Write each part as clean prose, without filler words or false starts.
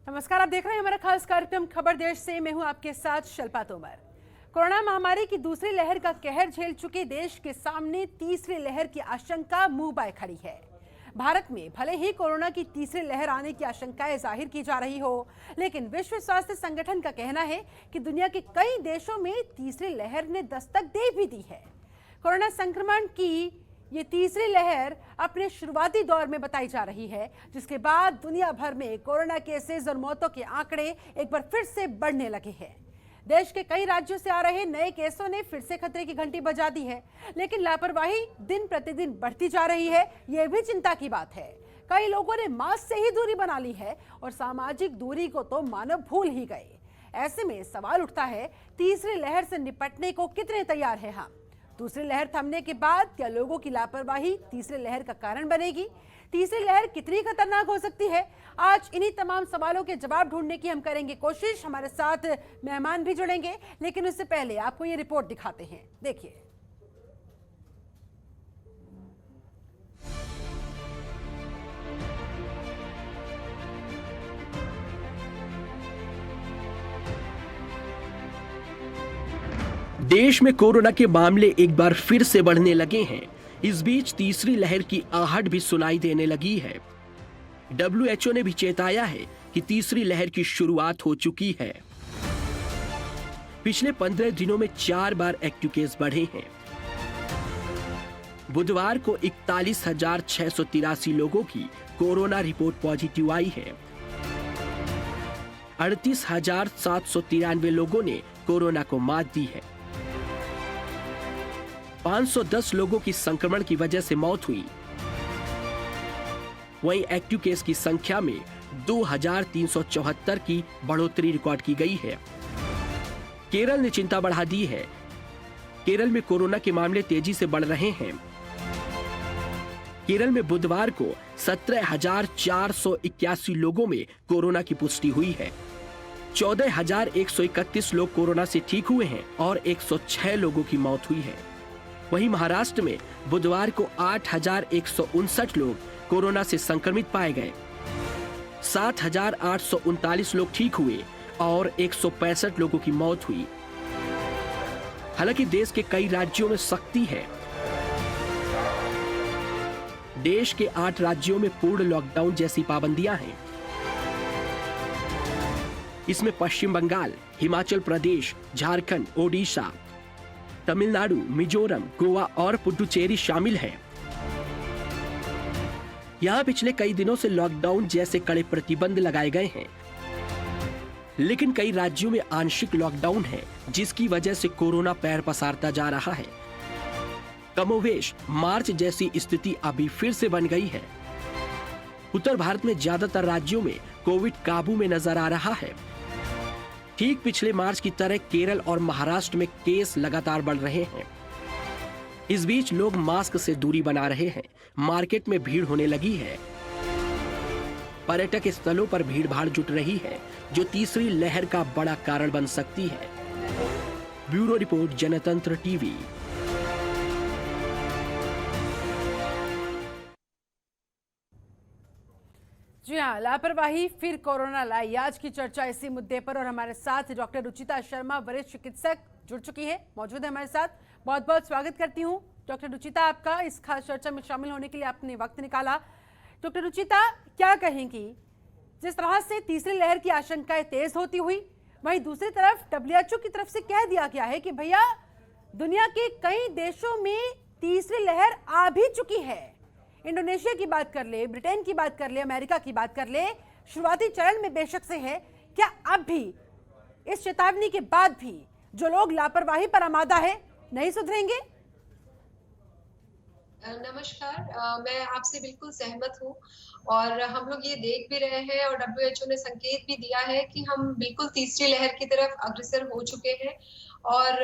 नमस्कार, आप देख रहे हैं हमारा खास कार्यक्रम खबर देश से। मैं हूं आपके साथ शिल्पा तोमर। कोरोना महामारी की दूसरी लहर का कहर झेल चुके देश के सामने तीसरी लहर की आशंका मुंह बाय खड़ी है। भारत में भले ही कोरोना की तीसरी लहर आने की आशंकाएं जाहिर की जा रही हो, लेकिन विश्व स्वास्थ्य संगठन का कहना है कि दुनिया के कई देशों में तीसरी लहर ने दस्तक दे भी दी है। कोरोना संक्रमण की ये तीसरी लहर अपने शुरुआती दौर में बताई जा रही है, जिसके बाद दुनिया भर में कोरोना केसेस और मौतों के आंकड़े एक बार फिर से बढ़ने लगे हैं। देश के कई राज्यों से आ रहे नए केसों ने फिर से खतरे की घंटी बजा दी है, लेकिन लापरवाही दिन प्रतिदिन बढ़ती जा रही है। यह भी चिंता की बात है। कई लोगों ने मास्क से ही दूरी बना ली है और सामाजिक दूरी को तो मानव भूल ही गए। ऐसे में सवाल उठता है, तीसरी लहर से निपटने को कितने तैयार हैं हम? दूसरी लहर थमने के बाद क्या लोगों की लापरवाही तीसरी लहर का कारण बनेगी? तीसरी लहर कितनी खतरनाक हो सकती है? आज इन्हीं तमाम सवालों के जवाब ढूंढने की हम करेंगे कोशिश। हमारे साथ मेहमान भी जुड़ेंगे, लेकिन उससे पहले आपको ये रिपोर्ट दिखाते हैं। देखिए, देश में कोरोना के मामले एक बार फिर से बढ़ने लगे हैं। इस बीच तीसरी लहर की आहट भी सुनाई देने लगी है। WHO ने भी चेताया है कि तीसरी लहर की शुरुआत हो चुकी है। पिछले 15 दिनों में 4 बार एक्टिव केस बढ़े हैं। बुधवार को 41,683 लोगों की कोरोना रिपोर्ट पॉजिटिव आई है। 38,793 लोगों ने कोरोना को मात दी है। 510 लोगों की संक्रमण की वजह से मौत हुई। वहीं एक्टिव केस की संख्या में 2,374 की बढ़ोतरी रिकॉर्ड की गई है। केरल ने चिंता बढ़ा दी है। केरल में कोरोना के मामले तेजी से बढ़ रहे हैं। केरल में बुधवार को 17,481 लोगों में कोरोना की पुष्टि हुई है। 14,131 लोग कोरोना से ठीक हुए हैं और 106 लोगों की मौत हुई है। वहीं महाराष्ट्र में बुधवार को 8,159 लोग कोरोना से संक्रमित पाए गए। 7,839 लोग ठीक हुए और 165 लोगों की मौत हुई। हालांकि देश के कई राज्यों में सख्ती है। देश के 8 राज्यों में पूर्ण लॉकडाउन जैसी पाबंदियां हैं। इसमें पश्चिम बंगाल, हिमाचल प्रदेश, झारखंड, ओडिशा, तमिलनाडु, मिजोरम, गोवा और पुडुचेरी शामिल हैं। यहां पिछले कई दिनों से लॉकडाउन जैसे कड़े प्रतिबंध लगाए गए हैं, लेकिन कई राज्यों में आंशिक लॉकडाउन है, जिसकी वजह से कोरोना पैर पसारता जा रहा है। कमोवेश मार्च जैसी स्थिति अभी फिर से बन गई है। उत्तर भारत में ज्यादातर राज्यों में कोविड काबू में नजर आ रहा है। ठीक पिछले मार्च की तरह केरल और महाराष्ट्र में केस लगातार बढ़ रहे हैं। इस बीच लोग मास्क से दूरी बना रहे हैं। मार्केट में भीड़ होने लगी है। पर्यटक स्थलों पर भीड़ भाड़ जुट रही है, जो तीसरी लहर का बड़ा कारण बन सकती है। ब्यूरो रिपोर्ट, जनतंत्र टीवी। जी हाँ, लापरवाही फिर कोरोना लाई। आज की चर्चा इसी मुद्दे पर, और हमारे साथ डॉक्टर रुचिता शर्मा, वरिष्ठ चिकित्सक, जुड़ चुकी है, मौजूद है हमारे साथ। बहुत बहुत स्वागत करती हूँ डॉक्टर रुचिता आपका इस खास चर्चा में शामिल होने के लिए। आपने वक्त निकाला। डॉक्टर रुचिता, क्या कहेंगी, जिस तरह से तीसरी लहर की आशंकाएं तेज होती हुई, वहीं दूसरी तरफ WHO की तरफ से कह दिया गया है कि भैया दुनिया के कई देशों में तीसरी लहर आ भी चुकी है। इंडोनेशिया की बात कर ले, ब्रिटेन की बात कर ले, अमेरिका की बात कर ले, शुरुआती चरण में बेशक से है। क्या अब भी इस चेतावनी के बाद भी जो लोग लापरवाही पर आमादा है नहीं सुधरेंगे? नमस्कार। मैं आपसे बिल्कुल सहमत हूँ और हम लोग ये देख भी रहे हैं और WHO ने संकेत भी दिया है कि हम बिल्कुल तीसरी लहर की तरफ अग्रसर हो चुके हैं। और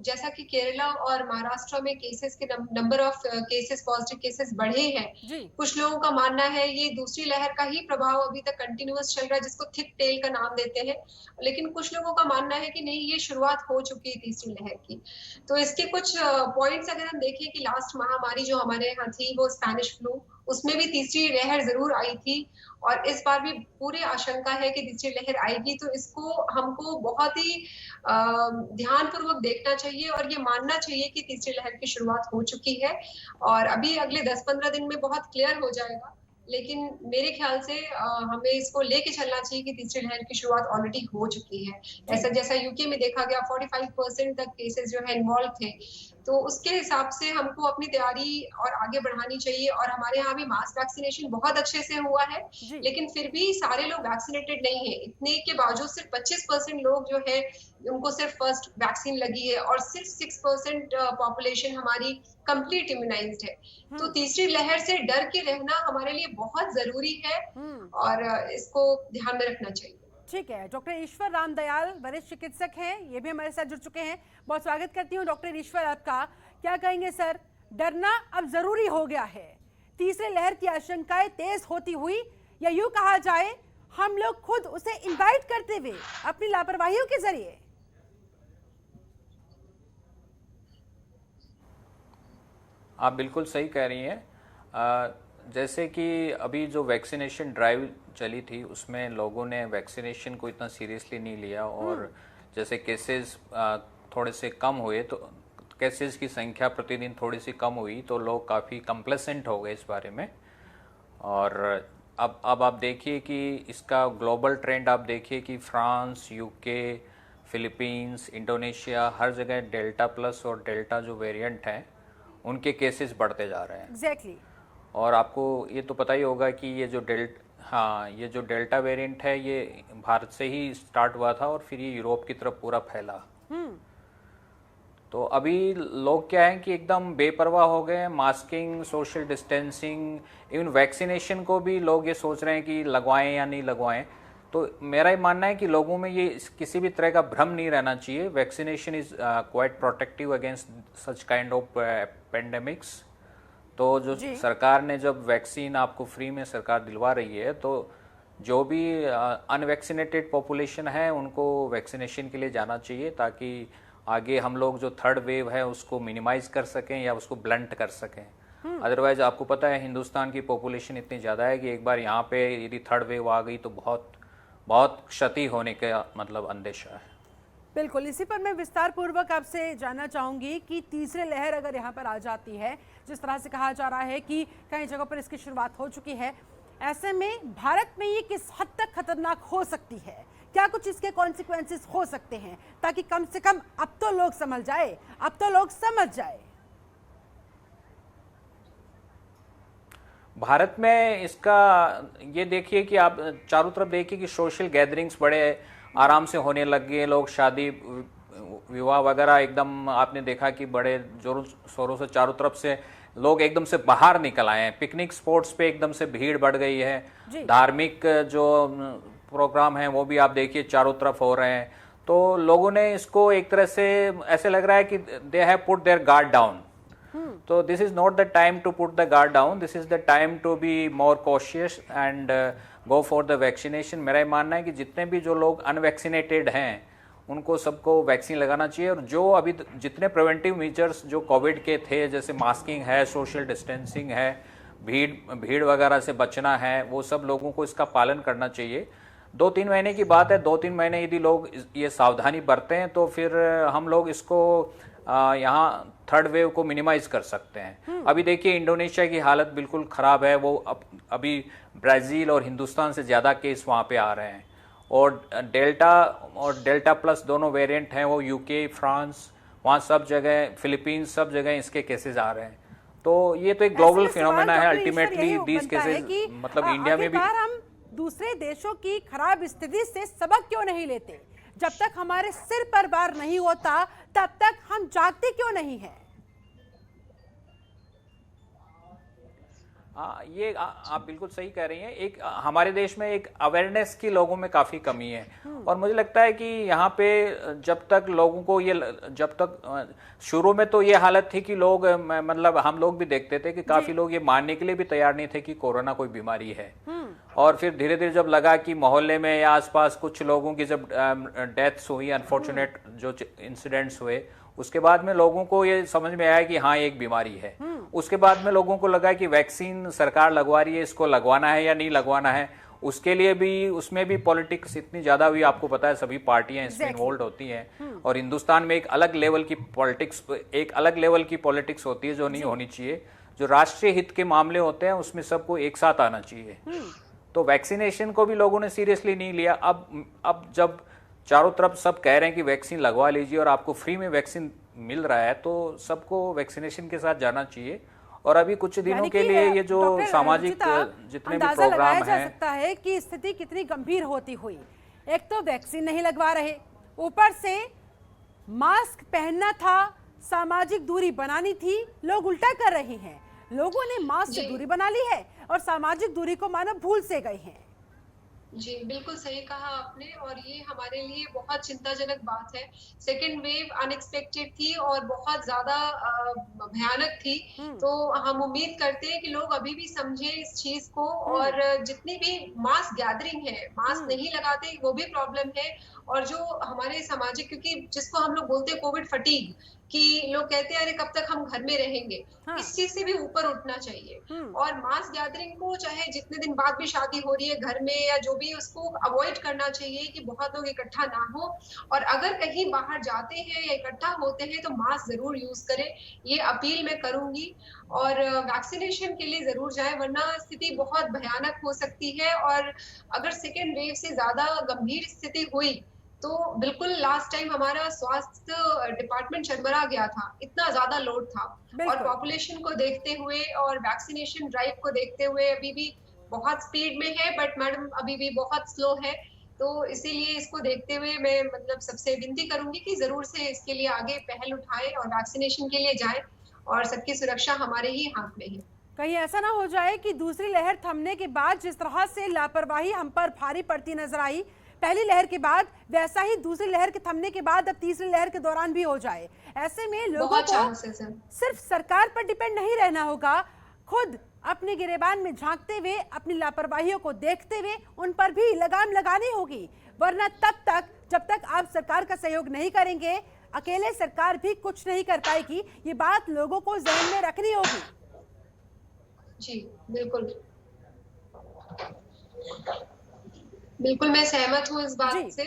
जैसा कि केरला और महाराष्ट्र में केसेस के number of cases, positive cases बढ़े हैं। कुछ लोगों का मानना है ये दूसरी लहर का ही प्रभाव अभी तक कंटिन्यूअस चल रहा है, जिसको थिक टेल का नाम देते हैं। लेकिन कुछ लोगों का मानना है कि नहीं, ये शुरुआत हो चुकी है तीसरी लहर की। तो इसके कुछ पॉइंट्स अगर हम देखें कि लास्ट महामारी जो हमारे यहाँ थी वो स्पेनिश फ्लू उसमें भी तीसरी लहर जरूर आई थी और इस बार भी पूरी आशंका है कि तीसरी लहर आएगी। तो इसको हमको बहुत ही ध्यानपूर्वक देखना चाहिए और ये मानना चाहिए कि तीसरी लहर की शुरुआत हो चुकी है और अभी अगले 10-15 दिन में बहुत क्लियर हो जाएगा। लेकिन मेरे ख्याल से हमें इसको लेके चलना चाहिए कि तीसरी लहर की शुरुआत ऑलरेडी हो चुकी है। ऐसा जैसा यूके में देखा गया 45% तक केसेस जो है इन्वॉल्व थे, तो उसके हिसाब से हमको अपनी तैयारी और आगे बढ़ानी चाहिए। और हमारे यहाँ भी मास वैक्सीनेशन बहुत अच्छे से हुआ है, लेकिन फिर भी सारे लोग वैक्सीनेटेड नहीं है। इतने के बावजूद सिर्फ 25% लोग जो है उनको सिर्फ फर्स्ट वैक्सीन लगी है और सिर्फ 6% पॉपुलेशन हमारी कंप्लीट इम्यूनाइज्ड है। तो तीसरी लहर से डर के रहना हमारे लिए बहुत जरूरी है और इसको ध्यान में रखना चाहिए। ठीक है, डॉक्टर ईश्वर राम दयाल वरिष्ठ चिकित्सक हैं, ये भी हमारे साथ जुड़ चुके हैं। बहुत स्वागत करती हूँ डॉक्टर ईश्वर आपका। क्या कहेंगे सर, डरना अब जरूरी हो गया है, तीसरी लहर की आशंकाएं तेज होती हुई, या यूं कहा जाए हम लोग खुद उसे इनवाइट करते हुए अपनी लापरवाहियों के जरिए? आप बिल्कुल सही कह रही हैं। जैसे कि अभी जो वैक्सीनेशन ड्राइव चली थी उसमें लोगों ने वैक्सीनेशन को इतना सीरियसली नहीं लिया और जैसे केसेस थोड़े से कम हुए, तो केसेस की संख्या प्रतिदिन थोड़ी सी कम हुई तो लोग काफ़ी कंप्लेसेंट हो गए इस बारे में। और अब आप देखिए कि इसका ग्लोबल ट्रेंड आप देखिए कि फ्रांस, यूके, फिलीपींस, इंडोनेशिया, हर जगह डेल्टा प्लस और डेल्टा जो वेरिएंट हैं उनके केसेस बढ़ते जा रहे हैं। एग्जैक्टली। और आपको ये तो पता ही होगा कि ये जो डेल्टा वेरिएंट है ये भारत से ही स्टार्ट हुआ था और फिर ये यूरोप की तरफ पूरा फैला। तो अभी लोग क्या है कि एकदम बेपरवाह हो गए हैं। Masking, social distancing, even vaccination को भी लोग ये सोच रहे हैं कि लगवाएं या नहीं लगवाएं। तो मेरा ये मानना है कि लोगों में ये किसी भी तरह का भ्रम नहीं रहना चाहिए। Vaccination is quite protective against such kind of pandemics. तो जो सरकार ने जब वैक्सीन आपको फ्री में सरकार दिलवा रही है, तो जो भी अनवैक्सीनेटेड पॉपुलेशन है उनको वैक्सीनेशन के लिए जाना चाहिए ताकि आगे हम लोग जो थर्ड वेव है उसको मिनिमाइज कर सकें या उसको ब्लंट कर सकें। अदरवाइज आपको पता है हिंदुस्तान की पॉपुलेशन इतनी ज़्यादा है कि एक बार यहाँ पे यदि थर्ड वेव आ गई तो बहुत बहुत क्षति होने का मतलब अंदेशा है। बिल्कुल, इसी पर मैं विस्तार पूर्वक आपसे जानना चाहूंगी कि तीसरी लहर अगर यहाँ पर आ जाती है, जिस तरह से कहा जा रहा है कि कई जगहों पर इसकी शुरुआत हो चुकी है, ऐसे में भारत में ये किस हद तक खतरनाक हो सकती है? क्या कुछ इसके कॉन्सिक्वेंसेस हो सकते हैं, ताकि कम से कम अब तो लोग समझ जाए, अब तो लोग समझ जाए? भारत में इसका ये देखिए कि आप चारों तरफ देखिए कि सोशल गैदरिंग्स बड़े आराम से होने लग गए। लोग शादी विवाह वगैरह एकदम आपने देखा कि बड़े जोरों शोरों से चारों तरफ से लोग एकदम से बाहर निकल आए हैं। पिकनिक स्पॉट्स पे एकदम से भीड़ बढ़ गई है। धार्मिक जो प्रोग्राम हैं वो भी आप देखिए चारों तरफ हो रहे हैं। तो लोगों ने इसको एक तरह से ऐसे लग रहा है कि they have put their guard down. तो this is not the time to put the guard down, this is the time to be more cautious and go for the vaccination. मेरा ये मानना है कि जितने भी जो लोग अनवैक्सीनेटेड हैं उनको सबको वैक्सीन लगाना चाहिए। और जो अभी जितने प्रिवेंटिव मेजर्स जो कोविड के थे, जैसे मास्किंग है, सोशल डिस्टेंसिंग है, भीड़ वगैरह से बचना है, वो सब लोगों को इसका पालन करना चाहिए। 2-3 महीने की बात है, 2-3 महीने यदि लोग ये सावधानी बरतें हैं तो फिर हम लोग इसको यहाँ थर्ड वेव को मिनिमाइज कर सकते हैं। अभी देखिए इंडोनेशिया की हालत बिल्कुल ख़राब है। वो अभी ब्राज़ील और हिंदुस्तान से ज़्यादा केस वहाँ पे आ रहे हैं। और डेल्टा प्लस दोनों वेरिएंट हैं, वो यूके, फ्रांस, वहाँ सब जगह, फिलीपींस, सब जगह इसके केसेस आ रहे हैं। तो ये तो एक ग्लोबल फिनोमेना है। अल्टीमेटली दीज केसेस मतलब इंडिया में भी हम दूसरे देशों की खराब स्थिति से सबक क्यों नहीं लेते? जब तक हमारे सिर पर बार नहीं होता तब तक हम जागते क्यों नहीं हैं? ये आप बिल्कुल सही कह रही हैं। एक हमारे देश में एक अवेयरनेस की लोगों में काफ़ी कमी है। और मुझे लगता है कि यहाँ पे जब तक लोगों को जब तक शुरू में तो ये हालत थी कि लोग मतलब हम लोग भी देखते थे कि काफ़ी लोग ये मानने के लिए भी तैयार नहीं थे कि कोरोना कोई बीमारी है। और फिर धीरे धीरे जब लगा कि मोहल्ले में या आसपास कुछ लोगों की जब डेथ्स हुई, अनफॉर्चुनेट जो इंसिडेंट्स हुए, उसके बाद में लोगों को ये समझ में आया कि हाँ एक बीमारी है। उसके बाद में लोगों को लगा कि वैक्सीन सरकार लगवा रही है, इसको लगवाना है या नहीं लगवाना है। उसके लिए भी उसमें भी पॉलिटिक्स इतनी ज्यादा हुई, आपको पता है सभी पार्टियां इसमें इन्वॉल्व होती हैं और हिंदुस्तान में एक अलग लेवल की पॉलिटिक्स होती है जो नहीं होनी चाहिए। जो राष्ट्रीय हित के मामले होते हैं उसमें सबको एक साथ आना चाहिए। तो वैक्सीनेशन को भी लोगों ने सीरियसली नहीं लिया। अब जब चारों तरफ सब कह रहे हैं कि वैक्सीन लगवा लीजिए और आपको फ्री में वैक्सीन मिल रहा है तो सबको वैक्सीनेशन के साथ जाना चाहिए। और अभी कुछ दिनों के लिए ये जो सामाजिक जितने भी प्रोग्राम जा सकता है कि स्थिति कितनी गंभीर होती हुई। एक तो वैक्सीन नहीं लगवा रहे, ऊपर से मास्क पहनना था, सामाजिक दूरी बनानी थी, लोग उल्टा कर रहे हैं। लोगों ने मास्क से दूरी बना ली है और सामाजिक दूरी को मानो भूल से गए हैं। जी बिल्कुल सही कहा आपने और ये हमारे लिए बहुत चिंताजनक बात है। सेकेंड वेव अनएक्सपेक्टेड थी और बहुत ज्यादा भयानक थी। तो हम उम्मीद करते हैं कि लोग अभी भी समझे इस चीज को और जितनी भी मास गैदरिंग है, मास्क नहीं लगाते वो भी प्रॉब्लम है। और जो हमारे सामाजिक, क्योंकि जिसको हम लोग बोलते हैं कोविड फटीग, कि लोग कहते हैं अरे कब तक हम घर में रहेंगे, इस चीज से भी ऊपर उठना चाहिए। और मास गैदरिंग को चाहे जितने दिन बाद भी शादी हो रही है घर में या जो भी, उसको अवॉइड करना चाहिए कि बहुत लोग इकट्ठा ना हो। और अगर कहीं बाहर जाते हैं या इकट्ठा होते हैं तो मास्क जरूर यूज करें, ये अपील मैं करूंगी। और वैक्सीनेशन के लिए जरूर जाएं, वरना स्थिति बहुत भयानक हो सकती है। और अगर सेकेंड वेव से ज्यादा गंभीर स्थिति हुई तो बिल्कुल लास्ट टाइम हमारा स्वास्थ्य डिपार्टमेंट चरमरा गया था, इतना ज्यादा लोड था। और पॉपुलेशन को देखते हुए और वैक्सीनेशन ड्राइव को देखते हुए अभी भी बहुत स्पीड में है, बट मैडम अभी भी बहुत स्लो है। तो इसीलिए इसको देखते हुए मैं मतलब सबसे विनती करूंगी कि जरूर से इसके लिए आगे पहल उठाएं और वैक्सीनेशन के लिए जाएं और सबकी सुरक्षा हमारे ही हाथ में है। कहीं ऐसा ना हो जाए कि दूसरी लहर थमने के बाद जिस तरह से लापरवाही हम पर भारी पड़ती नजर आई पहली लहर के बाद, वैसा ही दूसरी लहर के थमने के बाद अब तीसरी लहर के दौरान भी हो जाए। ऐसे में लोगों को सिर्फ सरकार पर डिपेंड नहीं रहना होगा, खुद अपने गिरेबान में झांकते हुए, अपनी लापरवाहियों को देखते हुए उन पर भी लगाम लगानी होगी। वरना तब तक जब तक आप सरकार का सहयोग नहीं करेंगे, अकेले सरकार भी कुछ नहीं कर पाएगी। ये बात लोगों को ज़हन में रखनी होगी। जी बिल्कुल बिल्कुल, मैं सहमत हूँ इस बात से।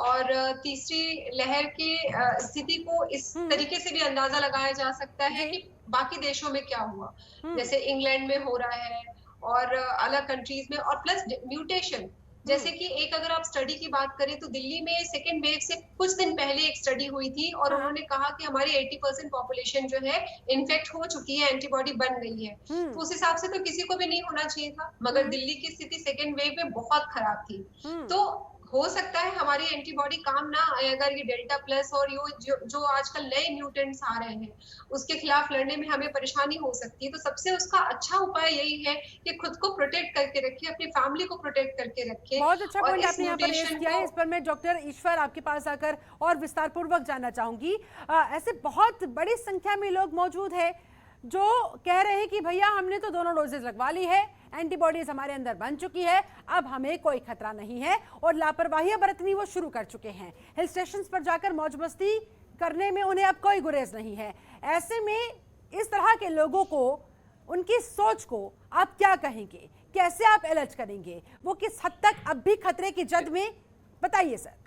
और तीसरी लहर की स्थिति को इस तरीके से भी अंदाजा लगाया जा सकता है कि बाकी देशों में क्या हुआ, जैसे इंग्लैंड में हो रहा है और अलग कंट्रीज में, और प्लस म्यूटेशन। जैसे कि एक अगर आप स्टडी की बात करें तो दिल्ली में सेकेंड वेव से कुछ दिन पहले एक स्टडी हुई थी और उन्होंने कहा कि हमारी 80% पॉपुलेशन जो है इन्फेक्ट हो चुकी है, एंटीबॉडी बन गई है। तो उस हिसाब से तो किसी को भी नहीं होना चाहिए था, मगर दिल्ली की स्थिति सेकेंड वेव में बहुत खराब थी। तो हो सकता है हमारी एंटीबॉडी काम ना आए अगर ये डेल्टा प्लस और जो आजकल नए म्यूटेंट्स आ रहे हैं उसके खिलाफ लड़ने में हमें परेशानी हो सकती है। तो सबसे उसका अच्छा उपाय यही है कि खुद को प्रोटेक्ट करके रखें, अपनी फैमिली को प्रोटेक्ट करके रखें। बहुत अच्छा पॉइंट आपने यहाँ पर रेज किया है। इस पर मैं डॉक्टर ईश्वर आपके पास आकर और विस्तार पूर्वक जानना चाहूंगी। ऐसे बहुत बड़ी संख्या में लोग मौजूद है जो कह रहे हैं कि भैया हमने तो दोनों डोजेज लगवा ली है, एंटीबॉडीज हमारे अंदर बन चुकी है, अब हमें कोई खतरा नहीं है, और लापरवाही बरतनी वो शुरू कर चुके हैं। हिल स्टेशंस पर जाकर मौज मस्ती करने में उन्हें अब कोई गुरेज नहीं है। ऐसे में इस तरह के लोगों को, उनकी सोच को आप क्या कहेंगे, कैसे आप अलर्ट करेंगे, वो किस हद तक अब भी खतरे की जद में, बताइए सर।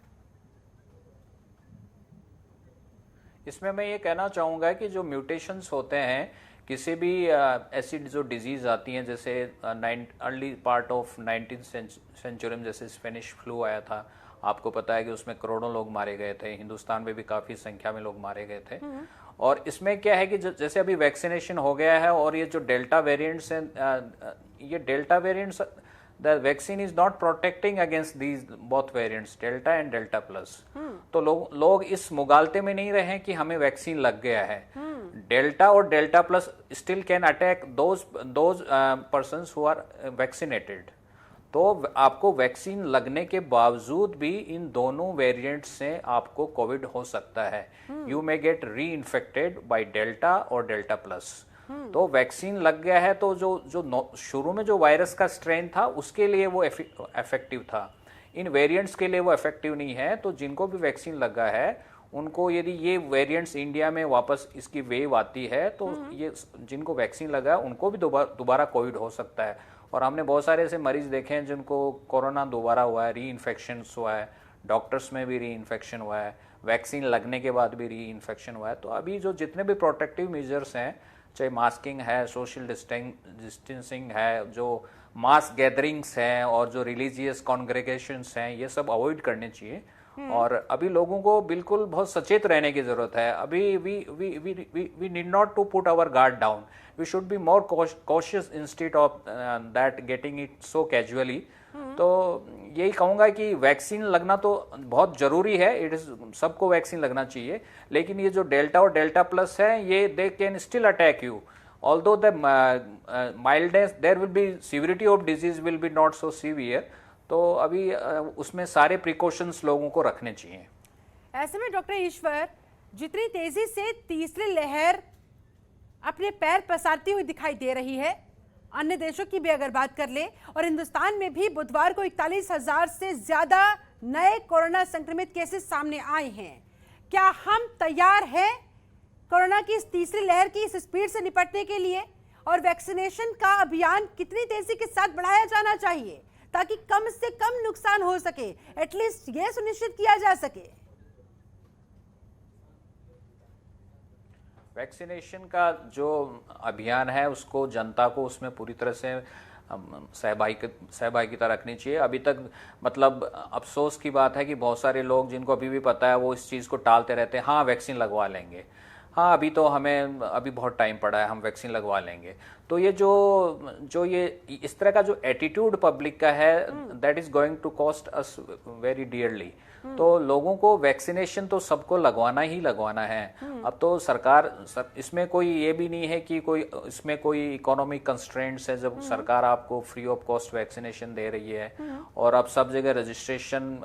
इसमें मैं ये कहना चाहूँगा कि जो म्यूटेशंस होते हैं किसी भी ऐसी जो डिजीज़ आती हैं, जैसे early part of 19th century में जैसे स्पेनिश फ्लू आया था, आपको पता है कि उसमें करोड़ों लोग मारे गए थे, हिंदुस्तान में भी काफ़ी संख्या में लोग मारे गए थे। और इसमें क्या है कि जैसे अभी वैक्सीनेशन हो गया है और ये जो डेल्टा वेरिएंट्स हैं, ये delta variants, the vaccine is not protecting against these both variants, delta and delta plus। तो लोग इस मुगालते में नहीं रहे कि हमें वैक्सीन लग गया है। डेल्टा और delta plus still can attack those persons who are vaccinated. तो आपको वैक्सीन लगने के बावजूद भी इन दोनों वेरिएंट्स से आपको कोविड हो सकता है। यू मे गेट री इन्फेक्टेड बाय डेल्टा और डेल्टा प्लस। तो वैक्सीन लग गया है तो जो शुरू में जो वायरस का स्ट्रेन था उसके लिए वो इफेक्टिव था, इन वेरिएंट्स के लिए वो इफेक्टिव नहीं है। तो जिनको भी वैक्सीन लगा है उनको यदि ये वेरिएंट्स इंडिया में वापस इसकी वेव आती है तो ये जिनको वैक्सीन लगा है उनको भी दोबारा कोविड हो सकता है। और हमने बहुत सारे ऐसे मरीज देखे हैं जिनको कोरोना दोबारा हुआ है, री इन्फेक्शन हुआ है, डॉक्टर्स में भी री इन्फेक्शन हुआ है, वैक्सीन लगने के बाद भी री इन्फेक्शन हुआ है। तो अभी जो जितने भी प्रोटेक्टिव मेजर्स हैं, चाहे मास्किंग है, सोशल डिस्टेंसिंग है, जो मास गैदरिंग्स हैं और जो रिलीजियस कॉन्ग्रेगेशंस हैं, ये सब अवॉइड करने चाहिए। और अभी लोगों को बिल्कुल बहुत सचेत रहने की जरूरत है। अभी we need not to put our guard down, we should be more cautious instead of that getting it so casually. तो यही कहूँगा कि वैक्सीन लगना तो बहुत ज़रूरी है, इट इज़ सबको वैक्सीन लगना चाहिए। लेकिन ये जो डेल्टा और डेल्टा प्लस है, ये they can still attack you, although the mildness there will be, severity of disease will be not so severe. तो अभी उसमें सारे प्रिकॉशंस लोगों को रखने चाहिए। ऐसे में डॉक्टर ईश्वर, जितनी तेजी से तीसरी लहर अपने पैर पसारती हुई दिखाई दे रही है, अन्य देशों की भी अगर बात कर ले, और हिंदुस्तान में भी बुधवार को 41,000 से ज्यादा नए कोरोना संक्रमित केसेस सामने आए हैं, क्या हम तैयार हैं कोरोना की इस तीसरी लहर की इस स्पीड से निपटने के लिए? और वैक्सीनेशन का अभियान कितनी तेजी के साथ बढ़ाया जाना चाहिए ताकि कम से कम नुकसान हो सके, एटलीस्ट ये सुनिश्चित किया जा सके? वैक्सीनेशन का जो अभियान है उसको जनता को उसमें पूरी तरह से सहभागिता रखनी चाहिए। अभी तक मतलब अफसोस की बात है कि बहुत सारे लोग जिनको अभी भी पता है वो इस चीज़ को टालते रहते हैं। हाँ, वैक्सीन लगवा लेंगे, हाँ अभी तो हमें अभी बहुत टाइम पड़ा है, हम वैक्सीन लगवा लेंगे। तो ये जो ये इस तरह का जो एटीट्यूड पब्लिक का है, that is going to cost us very dearly. तो लोगों को वैक्सीनेशन तो सबको लगवाना ही लगवाना है। अब तो सरकार इसमें कोई ये भी नहीं है कि कोई इसमें कोई इकोनॉमिक कंस्ट्रेंट्स है, जब सरकार आपको फ्री ऑफ कॉस्ट वैक्सीनेशन दे रही है। और अब सब जगह रजिस्ट्रेशन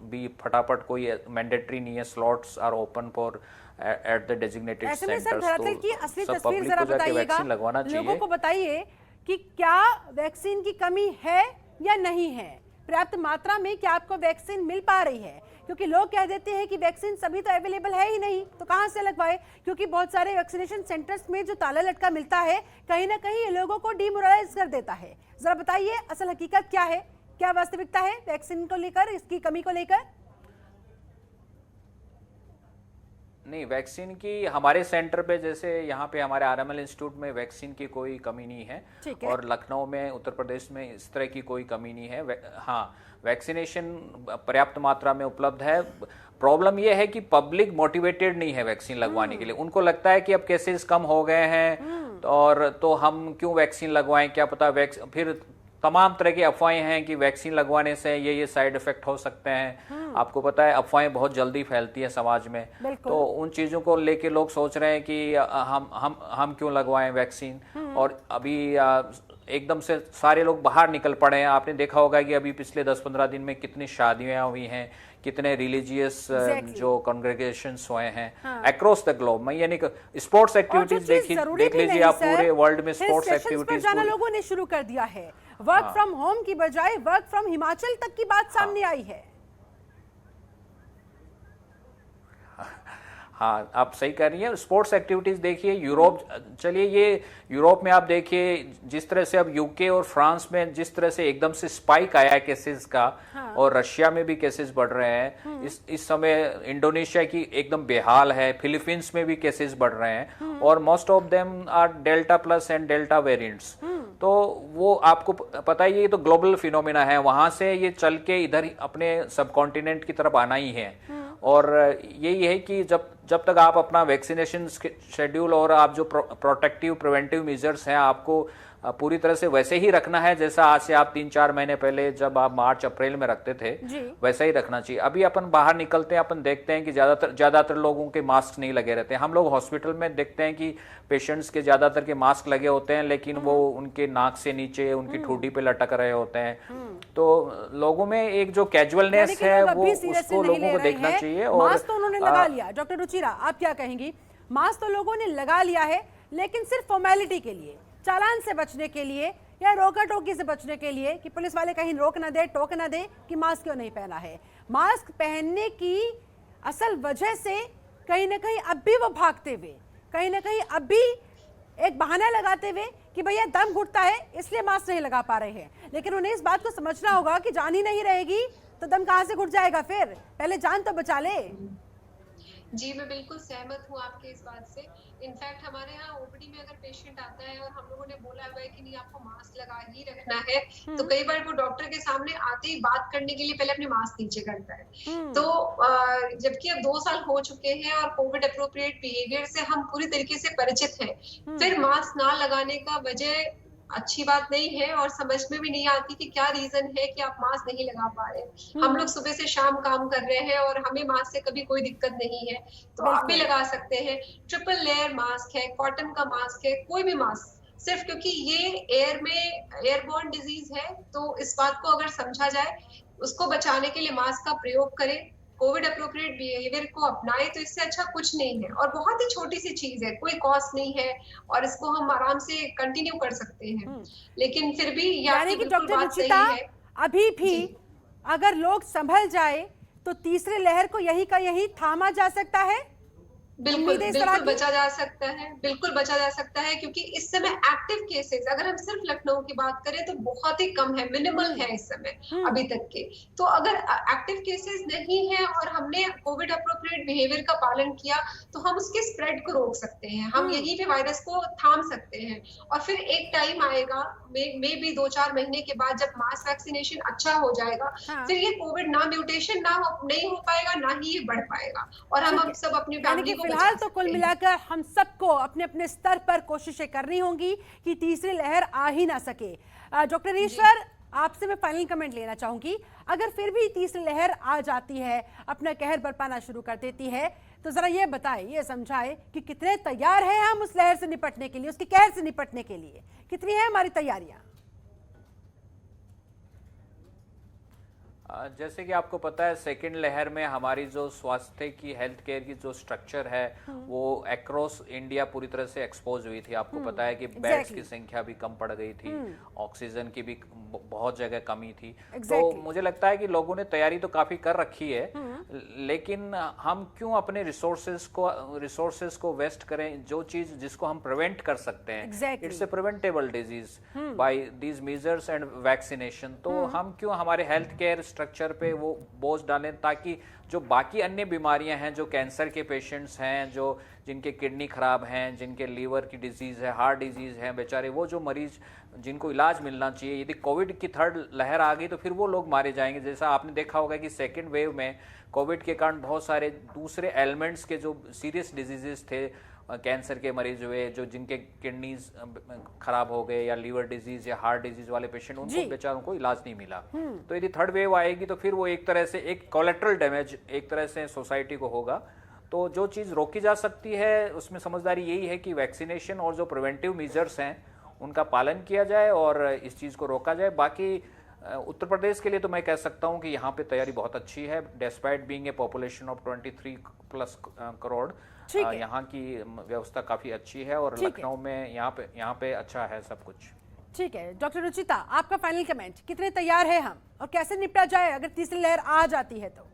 भी फटाफट कोई मैंडेटरी नहीं है, slots are open for at the designated centres. धरातल की असली तस्वीर जरा बताइएगा, लोगों को बताइए कि क्या वैक्सीन की कमी है या नहीं है, पर्याप्त मात्रा में क्या आपको वैक्सीन मिल पा रही है? क्योंकि लोग कह देते हैं कि वैक्सीन सभी तो अवेलेबल है ही नहीं, तो कहां से लगवाए? क्योंकि बहुत सारे वैक्सीनेशन सेंटर्स में जो ताला लटका मिलता है, कहीं ना कहीं ये लोगों को डिमोरलाइज कर देता है। जरा बताइए असल हकीकत क्या है, क्या वास्तविकता है वैक्सीन को लेकर, इसकी कमी को लेकर? नहीं, वैक्सीन की हमारे सेंटर पे, जैसे यहाँ पे हमारे आरएमएल इंस्टीट्यूट में वैक्सीन की कोई कमी नहीं है, और लखनऊ में, उत्तर प्रदेश में इस तरह की कोई कमी नहीं है। हाँ, वैक्सीनेशन पर्याप्त मात्रा में उपलब्ध है। प्रॉब्लम यह है कि पब्लिक मोटिवेटेड नहीं है वैक्सीन लगवाने के लिए। उनको लगता है कि अब केसेस कम हो गए हैं और तो हम क्यों वैक्सीन लगवाएं, क्या पता फिर तमाम तरह की अफवाहें हैं कि वैक्सीन लगवाने से ये साइड इफेक्ट हो सकते हैं। आपको पता है अफवाहें बहुत जल्दी फैलती है समाज में, तो उन चीज़ों को लेके लोग सोच रहे हैं कि हम क्यों लगवाएं वैक्सीन। और अभी एकदम से सारे लोग बाहर निकल पड़े हैं। आपने देखा होगा कि अभी पिछले 10-15 दिन में कितनी शादियां हुई हैं, कितने रिलीजियस जो कॉन्ग्रेगेशंस हुए हैं अक्रॉस द ग्लोब। मैं यानी स्पोर्ट्स एक्टिविटीज देख लीजिए आप, पूरे वर्ल्ड में स्पोर्ट्स एक्टिविटीज जाना लोगों ने शुरू कर दिया है। वर्क फ्रॉम होम की बजाय वर्क फ्रॉम हिमाचल तक की बात सामने आई है। हाँ, आप सही कह रही हैं। स्पोर्ट्स एक्टिविटीज देखिए, यूरोप, चलिए ये यूरोप में आप देखिए जिस तरह से अब यूके और फ्रांस में जिस तरह से एकदम से स्पाइक आया है केसेस का, और रशिया में भी केसेस बढ़ रहे हैं। इस समय इंडोनेशिया की एकदम बेहाल है, फिलीपींस में भी केसेस बढ़ रहे हैं, और most of them R delta plus and delta variants. तो वो आपको पता ही है, ये तो ग्लोबल फिनोमेना है, वहां से ये चल के इधर अपने सब कॉन्टिनेंट की तरफ आना ही है। और यही है कि जब तक आप अपना वैक्सीनेशन शेड्यूल और आप जो प्रोटेक्टिव प्रिवेंटिव मेजर्स हैं, आपको पूरी तरह से वैसे ही रखना है जैसा आज से आप 3-4 महीने पहले जब आप मार्च अप्रैल में रखते थे, वैसा ही रखना चाहिए। अभी अपन बाहर निकलते हैं, अपन देखते हैं कि ज्यादातर लोगों के मास्क नहीं लगे रहते हैं। हम लोग हॉस्पिटल में देखते हैं कि पेशेंट्स के ज्यादातर के मास्क लगे होते हैं, लेकिन वो उनके नाक से नीचे उनकी ठोडी पे लटक रहे होते हैं। तो लोगों में एक जो कैजुअलनेस है वो उसको लोगों को देखना चाहिए। और मास्क तो उन्होंने लगा लिया। डॉक्टर रुचिरा, आप क्या कहेंगी? मास्क तो लोगों ने लगा लिया है, लेकिन सिर्फ फॉर्मेलिटी के लिए, चालान से बचने के लिए या रोका टोकी से बचने के लिए कि पुलिस वाले कहीं रोक ना दे, टोक ना दे कि मास्क क्यों नहीं पहना है। मास्क पहनने की असल वजह से कहीं ना कहीं अब भी वो भागते हुए, कहीं ना कहीं अब भी एक बहाना लगाते हुए कि भैया दम घुटता है इसलिए मास्क नहीं लगा पा रहे हैं। लेकिन उन्हें इस बात को समझना होगा कि जान ही नहीं रहेगी तो दम कहां से घुट जाएगा, फिर पहले जान तो बचा ले। जी, मैं बिल्कुल सहमत हूँ आपके इस बात से। इनफैक्ट हमारे यहाँ ओपीडी में अगर पेशेंट आता है और हम लोगों ने बोला हुआ है कि नहीं आपको मास्क लगा ही रखना है, तो कई बार वो डॉक्टर के सामने आते ही बात करने के लिए पहले अपने मास्क नीचे करता है। तो जबकि अब 2 साल हो चुके हैं और कोविड अप्रोप्रिएट बिहेवियर से हम पूरी तरीके से परिचित हैं, फिर मास्क ना लगाने का वजह अच्छी बात नहीं है और समझ में भी नहीं आती कि क्या रीजन है कि आप मास्क नहीं लगा पा रहे। हम लोग सुबह से शाम काम कर रहे हैं और हमें मास्क से कभी कोई दिक्कत नहीं है, तो आप भी लगा सकते हैं। ट्रिपल लेयर मास्क है, कॉटन का मास्क है, कोई भी मास्क, सिर्फ क्योंकि ये एयर में एयरबोर्न डिजीज है तो इस बात को अगर समझा जाए, उसको बचाने के लिए मास्क का प्रयोग करें, कोविड अप्रोप्रिएट बिहेवियर को अपनाए, तो इससे अच्छा कुछ नहीं है। और बहुत ही छोटी सी चीज है, कोई कॉस्ट नहीं है और इसको हम आराम से कंटिन्यू कर सकते हैं। लेकिन फिर भी यानी कि डॉक्टर रुचिता, अभी भी अगर लोग संभल जाए तो तीसरी लहर को यही का यही थामा जा सकता है। बिल्कुल बचा जा सकता है, बिल्कुल बचा जा सकता है, क्योंकि इस समय एक्टिव केसेस अगर हम सिर्फ लखनऊ की बात करें तो बहुत ही कम है, मिनिमल है इस समय अभी तक के। तो अगर एक्टिव केसेस नहीं है और हमने कोविड अप्रोप्रिएट बिहेवियर का पालन किया तो हम उसके स्प्रेड को रोक सकते हैं, हम यहीं पे वायरस को थाम सकते हैं। और फिर एक टाइम आएगा, मे भी 2-4 महीने के बाद, जब मास वैक्सीनेशन अच्छा हो जाएगा, फिर ये कोविड ना म्यूटेशन नहीं हो पाएगा, ना ही ये बढ़ पाएगा और हम सब अपनी फैमिली को फिलहाल तो कुल मिलाकर हम सबको अपने अपने स्तर पर कोशिशें करनी होंगी कि तीसरी लहर आ ही ना सके। डॉक्टर ईश्वर, आपसे मैं फाइनल कमेंट लेना चाहूंगी, अगर फिर भी तीसरी लहर आ जाती है, अपना कहर बरपाना शुरू कर देती है, तो जरा ये बताएं, ये समझाएं कि कितने तैयार हैं हम उस लहर से निपटने के लिए, उसके कहर से निपटने के लिए, कितनी है हमारी तैयारियां? जैसे कि आपको पता है, सेकेंड लहर में हमारी जो स्वास्थ्य की, हेल्थ केयर की जो स्ट्रक्चर है वो अक्रॉस इंडिया पूरी तरह से एक्सपोज हुई थी। आपको पता है कि बेड्स की संख्या भी कम पड़ गई थी, ऑक्सीजन की भी बहुत जगह कमी थी। तो मुझे लगता है कि लोगों ने तैयारी तो काफी कर रखी है, लेकिन हम क्यों अपने रिसोर्सेज को वेस्ट करें, जो चीज जिसको हम प्रिवेंट कर सकते हैं। It's a preventable disease bye these measures and vaccination. तो हम क्यों हमारे हेल्थ केयर स्ट्रक्चर पे वो बोझ डालें, ताकि जो बाकी अन्य बीमारियां हैं, जो कैंसर के पेशेंट्स हैं, जो जिनके किडनी खराब हैं, जिनके लीवर की डिजीज है, हार्ट डिजीज है, बेचारे वो जो मरीज जिनको इलाज मिलना चाहिए, यदि कोविड की थर्ड लहर आ गई तो फिर वो लोग मारे जाएंगे। जैसा आपने देखा होगा कि सेकेंड वेव में कोविड के कारण बहुत सारे दूसरे एलिमेंट्स के जो सीरियस डिजीजेस थे, कैंसर के मरीज हुए, जो जिनके किडनीज खराब हो गए, या लीवर डिजीज या हार्ट डिजीज वाले पेशेंट, उनको बेचारों को इलाज नहीं मिला। तो यदि थर्ड वेव आएगी तो फिर वो एक तरह से एक कोलेटरल डैमेज एक तरह से सोसाइटी को होगा। तो जो चीज़ रोकी जा सकती है उसमें समझदारी यही है कि वैक्सीनेशन और जो प्रिवेंटिव मेजर्स हैं उनका पालन किया जाए और इस चीज़ को रोका जाए। बाकी उत्तर प्रदेश के लिए तो मैं कह सकता हूं कि यहाँ पे तैयारी बहुत अच्छी है, despite being a population of 23+ crore. यहाँ की व्यवस्था काफी अच्छी है और लखनऊ में यहाँ पे अच्छा है सब कुछ। ठीक है डॉक्टर रुचिता, आपका फाइनल कमेंट, कितने तैयार है हम और कैसे निपटा जाए अगर तीसरी लहर आ जाती है? तो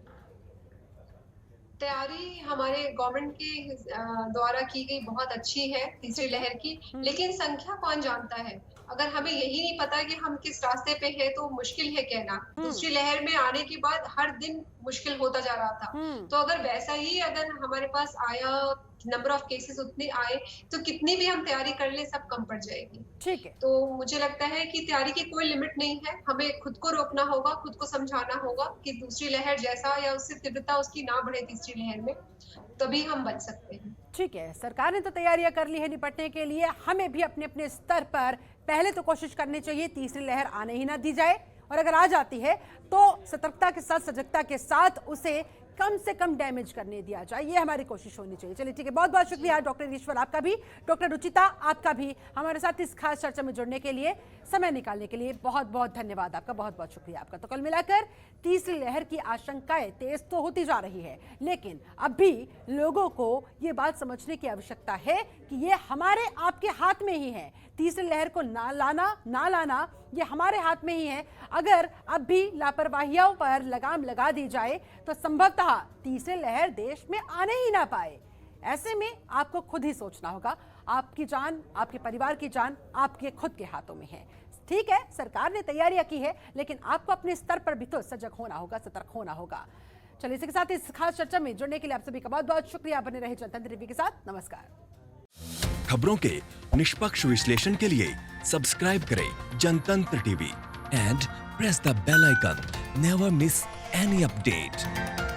तैयारी हमारे गवर्नमेंट के द्वारा की गई बहुत अच्छी है तीसरी लहर की, लेकिन संख्या कौन जानता है। अगर हमें यही नहीं पता कि हम किस रास्ते पे हैं तो मुश्किल है कहना। दूसरी लहर में आने के बाद हर दिन मुश्किल होता जा रहा था, तो अगर वैसा ही अगर हमारे पास आया, नंबर ऑफ केसेस उतने आए, तो कितनी भी हम तैयारी कर ले सब कम पड़ जाएगी। ठीक है, तो मुझे लगता है कि तैयारी की कोई लिमिट नहीं है, हमें खुद को रोकना होगा, खुद को समझाना होगा कि दूसरी लहर जैसा या उससे तीव्रता उसकी ना बढ़े तीसरी लहर में, तभी हम बच सकते हैं। ठीक है, सरकार ने तो तैयारियां कर ली है निपटने के लिए, हमें भी अपने अपने स्तर पर पहले तो कोशिश करनी चाहिए तीसरी लहर आने ही ना दी जाए, और अगर आ जाती है तो सतर्कता के साथ, सजगता के साथ उसे कम से कम डैमेज करने दिया जाए, ये हमारी कोशिश होनी चाहिए। चलिए ठीक है, बहुत बहुत शुक्रिया डॉक्टर ईश्वर, आपका भी, डॉक्टर रुचिता आपका भी हमारे साथ इस खास चर्चा में जुड़ने के लिए, समय निकालने के लिए बहुत बहुत धन्यवाद आपका, बहुत बहुत शुक्रिया आपका। तो कल मिलाकर तीसरी लहर की आशंकाएं तेज तो होती जा रही है, लेकिन अब भी लोगों को ये बात समझने की आवश्यकता है कि ये हमारे आपके हाथ में ही है। तीसरी लहर को ना लाना ये हमारे हाथ में ही है। अगर अब भी लापरवाहियों पर लगाम लगा दी जाए तो संभवतः कहा तीसरी लहर देश में आने ही ना पाए। ऐसे में आपको खुद ही सोचना होगा, आपकी जान, आपके परिवार की जान आपके खुद के हाथों में है। ठीक है, सरकार ने तैयारियां की है, लेकिन आपको अपने स्तर पर भी तो सजग होना होगा, सतर्क होना होगा। चलिए, इसी के साथ इस खास चर्चा में जुड़ने के लिए आप सभी का बहुत बहुत शुक्रिया। बने रहे जनतंत्र टीवी के साथ। नमस्कार। खबरों के निष्पक्ष विश्लेषण के लिए सब्सक्राइब करें Jantantra TV and press the bell icon. Never miss any update.